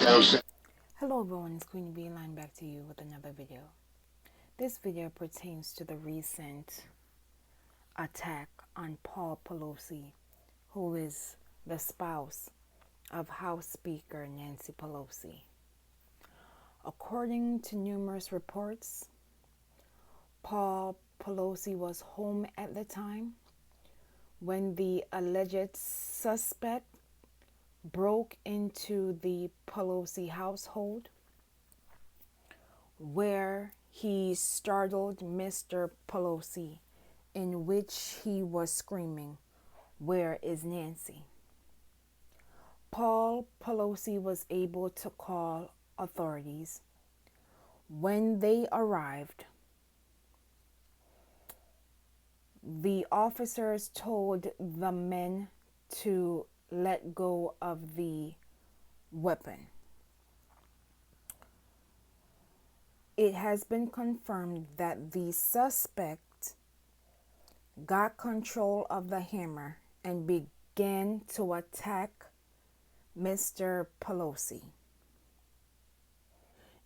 Hello everyone, it's Queen Bee Line back to you with another video. This video pertains to the recent attack on Paul Pelosi, who is the spouse of House Speaker Nancy Pelosi. According to numerous reports, Paul Pelosi was home at the time when the alleged suspect broke into the Pelosi household, where he startled Mr. Pelosi, in which he was screaming, "Where is Nancy?" Paul Pelosi was able to call authorities. When they arrived, the officers told the men to let go of the weapon. It has been confirmed that the suspect got control of the hammer and began to attack Mr. Pelosi.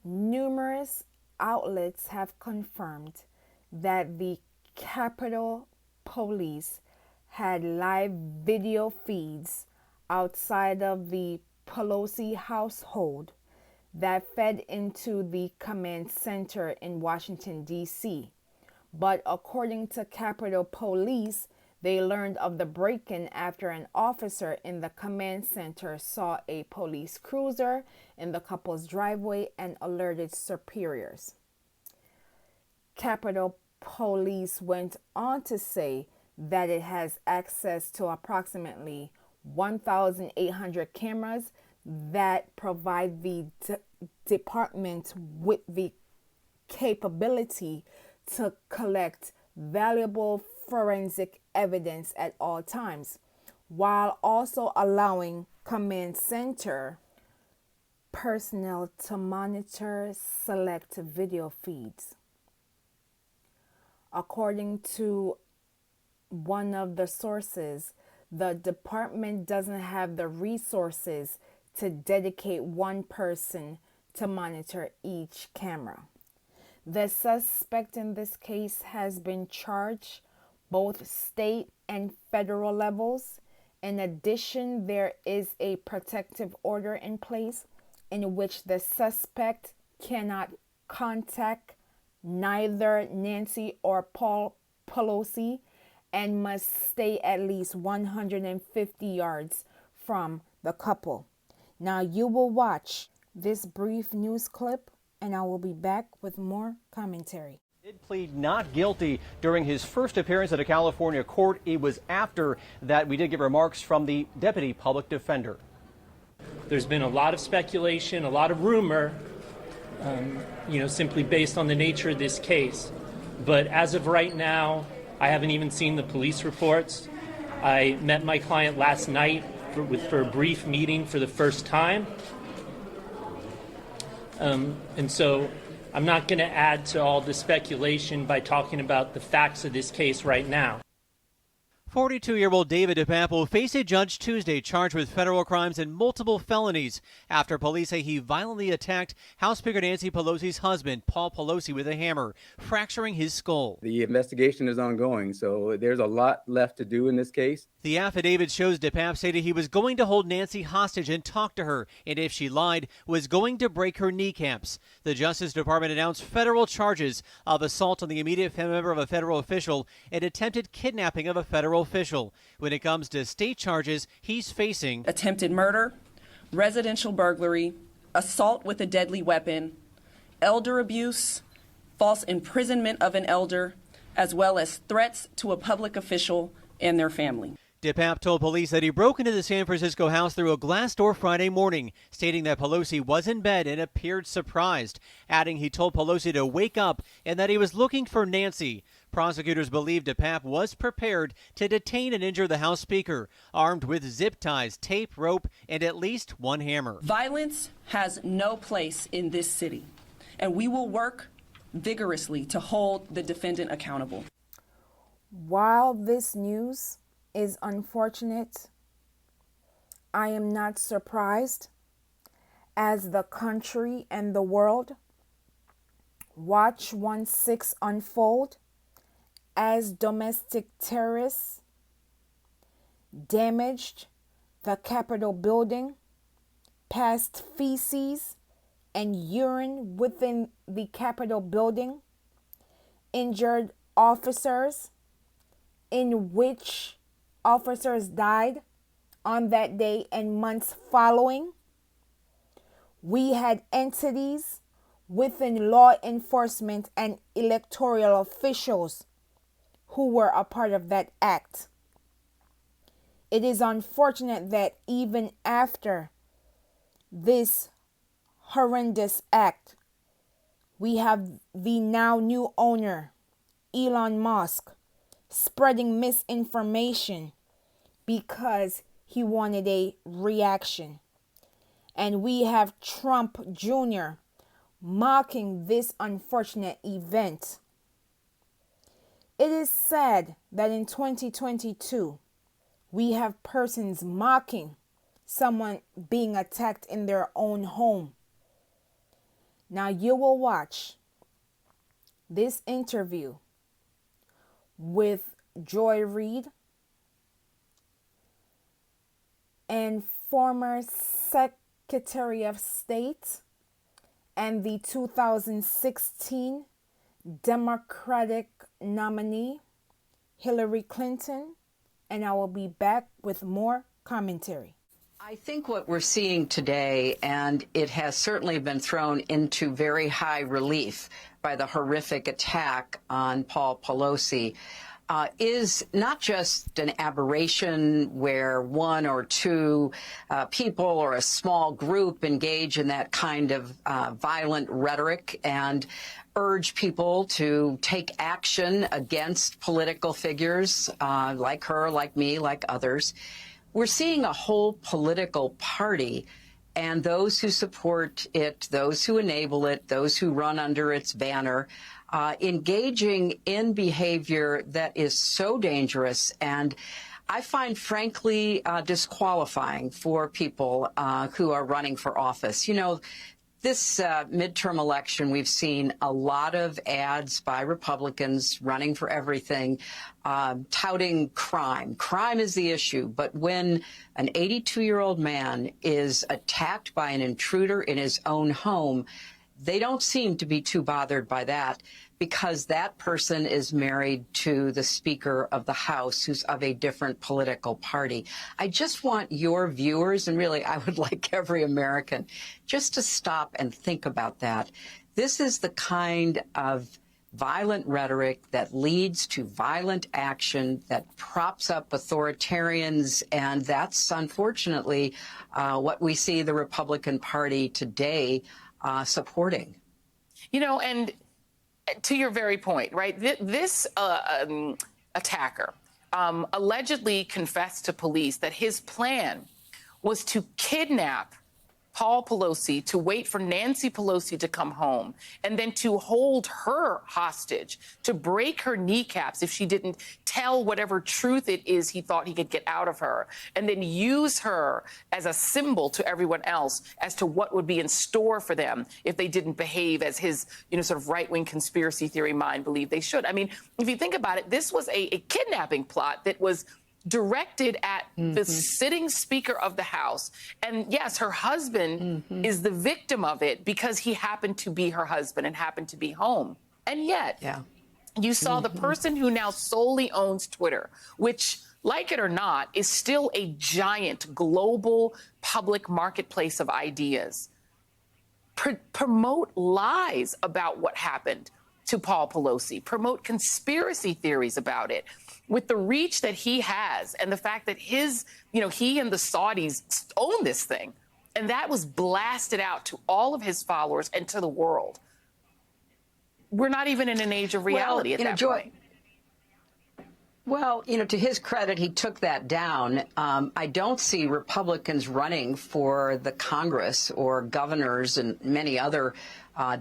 Numerous outlets have confirmed that the Capitol Police had live video feeds outside of the Pelosi household that fed into the command center in Washington, D.C. But according to Capitol Police, they learned of the break-in after an officer in the command center saw a police cruiser in the couple's driveway and alerted superiors. Capitol Police went on to say that it has access to approximately 1,800 cameras that provide the department with the capability to collect valuable forensic evidence at all times, while also allowing command center personnel to monitor select video feeds. According to one of the sources, the department doesn't have the resources to dedicate one person to monitor each camera. The suspect in this case has been charged both state and federal levels. In addition, there is a protective order in place in which the suspect cannot contact neither Nancy or Paul Pelosi and must stay at least 150 yards from the couple. Now you will watch this brief news clip and I will be back with more commentary. He did plead not guilty during his first appearance at a California court. It was after that we did get remarks from the deputy public defender. There's been a lot of speculation, a lot of rumor, simply based on the nature of this case. But as of right now, I haven't even seen the police reports. I met my client last night for a brief meeting for the first time. And so I'm not going to add to all the speculation by talking about the facts of this case right now. 42-year-old David DePape will face a judge Tuesday charged with federal crimes and multiple felonies after police say he violently attacked House Speaker Nancy Pelosi's husband, Paul Pelosi, with a hammer, fracturing his skull. The investigation is ongoing, so there's a lot left to do in this case. The affidavit shows DePape stated he was going to hold Nancy hostage and talk to her, and if she lied, was going to break her kneecaps. The Justice Department announced federal charges of assault on the immediate family member of a federal official and attempted kidnapping of a federal official. When it comes to state charges, he's facing attempted murder, residential burglary, assault with a deadly weapon, elder abuse, false imprisonment of an elder, as well as threats to a public official and their family. DePape told police that he broke into the San Francisco house through a glass door Friday morning, stating that Pelosi was in bed and appeared surprised, adding he told Pelosi to wake up and that he was looking for Nancy. Prosecutors believe DePape was prepared to detain and injure the House Speaker, armed with zip ties, tape, rope, and at least one hammer. Violence has no place in this city, and we will work vigorously to hold the defendant accountable. While this news is unfortunate, I am not surprised, as the country and the world watch 1/6 unfold as domestic terrorists damaged the Capitol building, passed feces and urine within the Capitol building, injured officers, in which officers died on that day and months following. We had entities within law enforcement and electoral officials who were a part of that act. It is unfortunate that even after this horrendous act, we have the now new owner, Elon Musk, spreading misinformation because he wanted a reaction. And we have Trump Jr. mocking this unfortunate event. It is sad that in 2022, we have persons mocking someone being attacked in their own home. Now you will watch this interview with Joy Reid and former Secretary of State and the 2016 Democratic nominee, Hillary Clinton, and I will be back with more commentary. I think what we're seeing today, and it has certainly been thrown into very high relief by the horrific attack on Paul Pelosi, is not just an aberration where one or two people or a small group engage in that kind of violent rhetoric and urge people to take action against political figures like her, like me, like others. We're seeing a whole political party and those who support it, those who enable it, those who run under its banner, engaging in behavior that is so dangerous and I find, frankly, disqualifying for people who are running for office. You know, this midterm election, we've seen a lot of ads by Republicans running for everything, touting crime. Crime is the issue. But when an 82-year-old man is attacked by an intruder in his own home, they don't seem to be too bothered by that because that person is married to the Speaker of the House, who's of a different political party. I just want your viewers, and really I would like every American, just to stop and think about that. This is the kind of violent rhetoric that leads to violent action, that props up authoritarians, and that's unfortunately what we see the Republican Party today supporting. You know, and to your very point, right, this attacker allegedly confessed to police that his plan was to kidnap Paul Pelosi, to wait for Nancy Pelosi to come home, and then to hold her hostage, to break her kneecaps if she didn't tell whatever truth it is he thought he could get out of her, and then use her as a symbol to everyone else as to what would be in store for them if they didn't behave as his, you know, sort of right-wing conspiracy theory mind believed they should. I mean, if you think about it, this was a kidnapping plot that was directed at the sitting Speaker of the House. And yes, her husband is the victim of it because he happened to be her husband and happened to be home. And yet, you saw the person who now solely owns Twitter, which, like it or not, is still a giant global public marketplace of ideas, promote lies about what happened to Paul Pelosi, promote conspiracy theories about it. With the reach that he has and the fact that his, you know, he and the Saudis own this thing, and that was blasted out to all of his followers and to the world. We're not even in an age of reality at that point. Well, you know, to his credit, he took that down. I don't see Republicans running for the Congress or governors and many other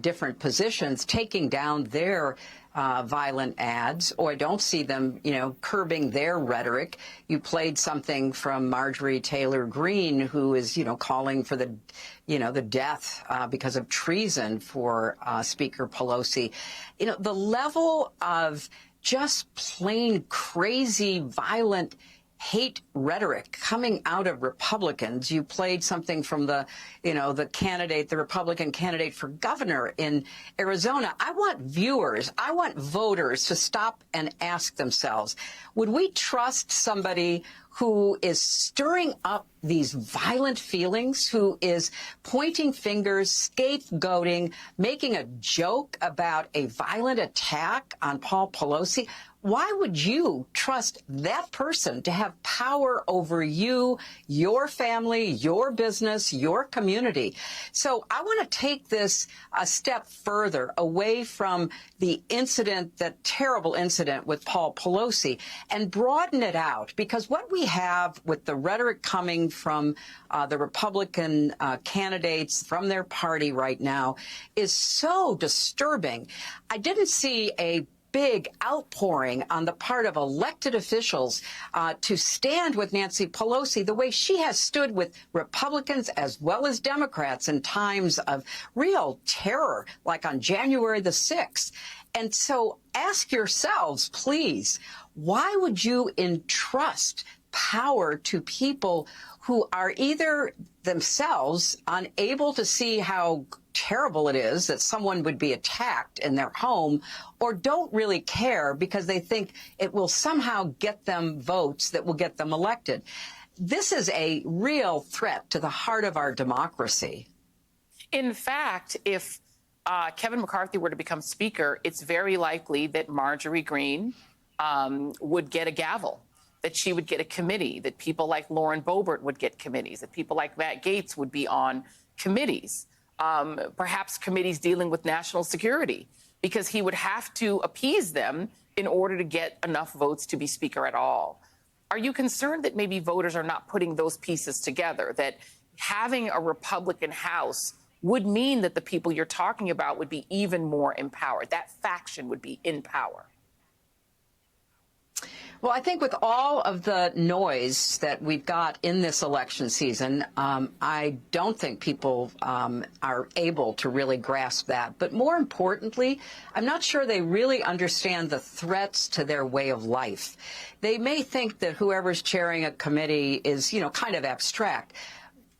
different positions taking down their violent ads, or I don't see them, curbing their rhetoric. You played something from Marjorie Taylor Greene, who is, calling for the death because of treason for Speaker Pelosi. The level of just plain crazy, violent hate rhetoric coming out of Republicans. You played something from the Republican candidate for governor in Arizona. I want viewers, I want voters to stop and ask themselves, would we trust somebody who is stirring up these violent feelings, who is pointing fingers, scapegoating, making a joke about a violent attack on Paul Pelosi? Why would you trust that person to have power over you, your family, your business, your community? So I want to take this a step further away from the incident, that terrible incident with Paul Pelosi, and broaden it out, because what we have with the rhetoric coming from the Republican candidates from their party right now is so disturbing. I didn't see a big outpouring on the part of elected officials to stand with Nancy Pelosi the way she has stood with Republicans as well as Democrats in times of real terror, like on January the 6th. And so ask yourselves, please, why would you entrust power to people who are either themselves unable to see how terrible it is that someone would be attacked in their home, or don't really care because they think it will somehow get them votes that will get them elected? This is a real threat to the heart of our democracy. In fact, if Kevin McCarthy were to become Speaker, it's very likely that Marjorie Greene would get a gavel, that she would get a committee, that people like Lauren Boebert would get committees, that people like Matt Gaetz would be on committees, perhaps committees dealing with national security, because he would have to appease them in order to get enough votes to be Speaker at all. Are you concerned that maybe voters are not putting those pieces together, that having a Republican House would mean that the people you're talking about would be even more empowered, that faction would be in power? Well, I think with all of the noise that we've got in this election season, I don't think people are able to really grasp that. But more importantly, I'm not sure they really understand the threats to their way of life. They may think that whoever's chairing a committee is, kind of abstract.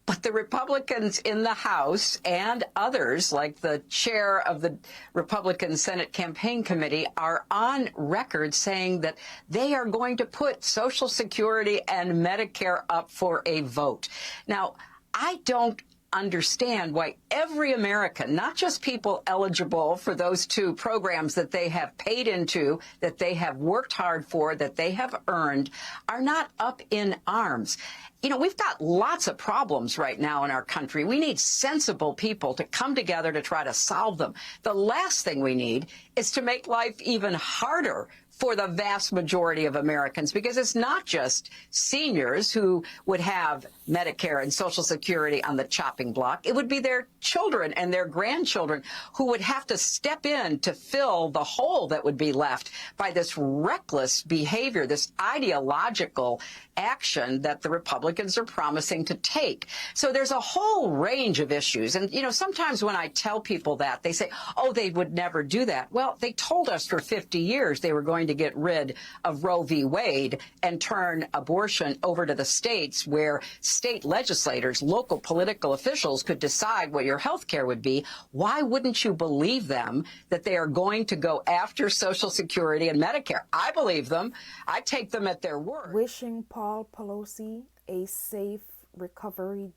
But the Republicans in the House and others, like the chair of the Republican Senate Campaign Committee, are on record saying that they are going to put Social Security and Medicare up for a vote. Now, I don't understand why every American, not just people eligible for those two programs that they have paid into, that they have worked hard for, that they have earned, are not up in arms. We've got lots of problems right now in our country. We need sensible people to come together to try to solve them. The last thing we need is to make life even harder for the vast majority of Americans, because it's not just seniors who would have Medicare and Social Security on the chopping block. It would be their children and their grandchildren who would have to step in to fill the hole that would be left by this reckless behavior, this ideological action that the Republicans are promising to take. So there's a whole range of issues. And, sometimes when I tell people that, they say, oh, they would never do that. Well, they told us for 50 years they were going to get rid of Roe v. Wade and turn abortion over to the states, where state legislators, local political officials could decide what your health care would be. Why wouldn't you believe them that they are going to go after Social Security and Medicare? I believe them. I take them at their word. Wishing Paul Pelosi a safe recovery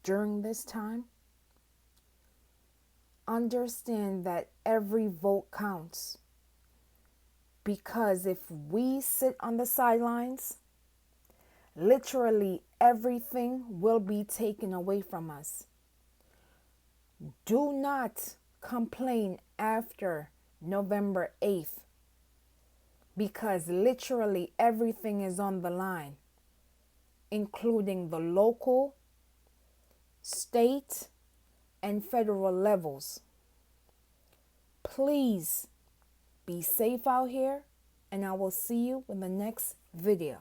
during this time. Understand that every vote counts. Because if we sit on the sidelines, literally everything will be taken away from us. Do not complain after November 8th, because literally everything is on the line, including the local, state, and federal levels. Please Be safe out here, and I will see you in the next video.